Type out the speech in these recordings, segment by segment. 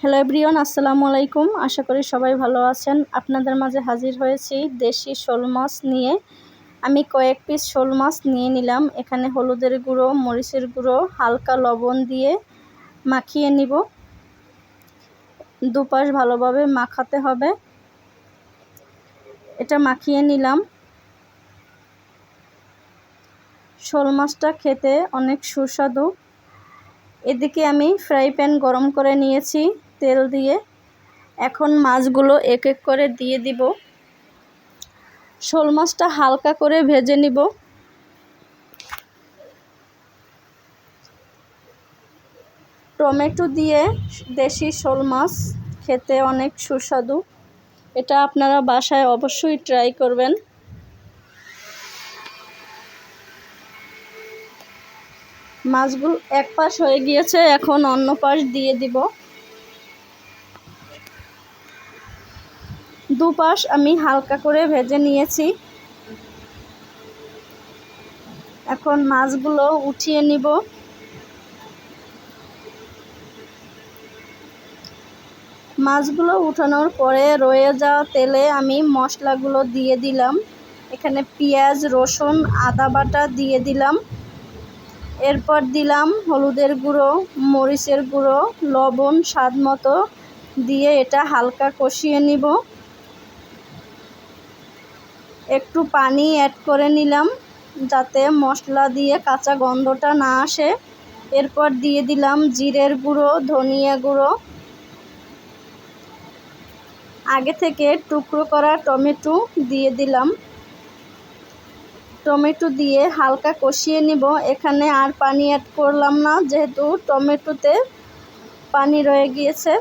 Hello everyone, আসসালামু আলাইকুম। আশা করি সবাই ভালো আছেন। আপনাদের মাঝে হাজির হয়েছি দেশি শোল মাছ নিয়ে। আমি কয়েক পিস শোল মাছ নিয়ে নিলাম। এখানে হলুদের গুঁড়ো, মরিচের গুঁড়ো, হালকা লবণ দিয়ে মাখিয়ে নিব। দুপাশ ভালোভাবে মাখাতে হবে। এটা মাখিয়ে নিলাম। শোল মাছটা খেতে অনেক সুস্বাদু। এদিকে আমি ফ্রাই প্যান গরম করে নিয়েছি তেল দিয়ে। এখন মাছগুলো এক এক করে দিয়ে দিব। শোল মাছটা হালকা করে ভেজে নিব। টমেটো দিয়ে দেশি শোল মাছ খেতে অনেক সুস্বাদু। এটা আপনারা বাসায় অবশ্যই ট্রাই করবেন। মাছগুলো এক পাশ হয়ে গিয়েছে, এখন অন্য পাশ দিয়ে দিব। দুপাশ আমি হালকা করে ভেজে নিয়েছি। এখন মাছগুলো উঠিয়ে নিব। মাছগুলো উঠানোর পরে রয়ে যাওয়া তেলে আমি মশলাগুলো দিয়ে দিলাম। এখানে পেঁয়াজ, রসুন, আদা বাটা দিয়ে দিলাম। এরপর দিলাম হলুদের গুঁড়ো, মরিচের গুঁড়ো, লবণ স্বাদ মতো দিয়ে এটা হালকা কষিয়ে নিব। একটু পানি অ্যাড করে নিলাম যাতে মশলা দিয়ে কাঁচা গন্ধটা না আসে। এরপর দিয়ে দিলাম জিরের গুঁড়ো, ধনিয়া গুঁড়ো, আগে থেকে টুকরো করা টমেটো দিয়ে দিলাম। টমেটো দিয়ে হালকা কষিয়ে নিব। এখানে আর পানি অ্যাড করলাম না, যেহেতু টমেটোতে পানি রয়ে গিয়েছে।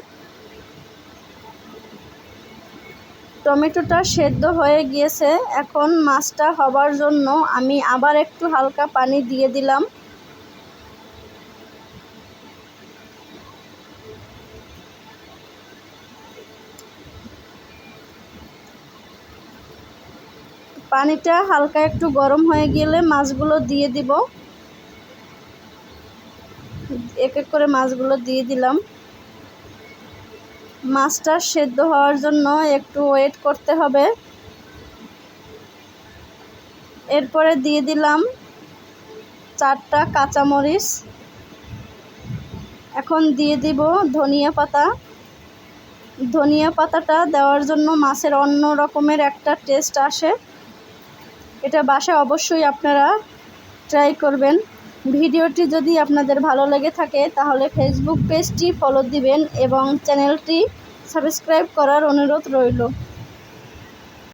টমেটোটা সেদ্ধ হয়ে গিয়েছে। এখন মাছটা হবার জন্য আমি আবার একটু হালকা পানি দিয়ে দিলাম। পানিটা হালকা একটু গরম হয়ে গেলে মাছগুলো দিয়ে দিব। এক এক করে মাছগুলো দিয়ে দিলাম। মাছটা সেদ্ধ হওয়ার জন্য একটু ওয়েট করতে হবে। এরপরে দিয়ে দিলাম 4টা কাঁচামরিচ। এখন দিয়ে দিব ধনিয়া পাতা। ধনিয়া পাতাটা দেওয়ার জন্য মাছের অন্য রকমের একটা টেস্ট আসে। এটা বাসায় অবশ্যই আপনারা ট্রাই করবেন। ভিডিওটি যদি আপনাদের ভালো লেগে থাকে তাহলে ফেসবুক পেজটি ফলো দিবেন এবং চ্যানেলটি সাবস্ক্রাইব করার অনুরোধ রইল।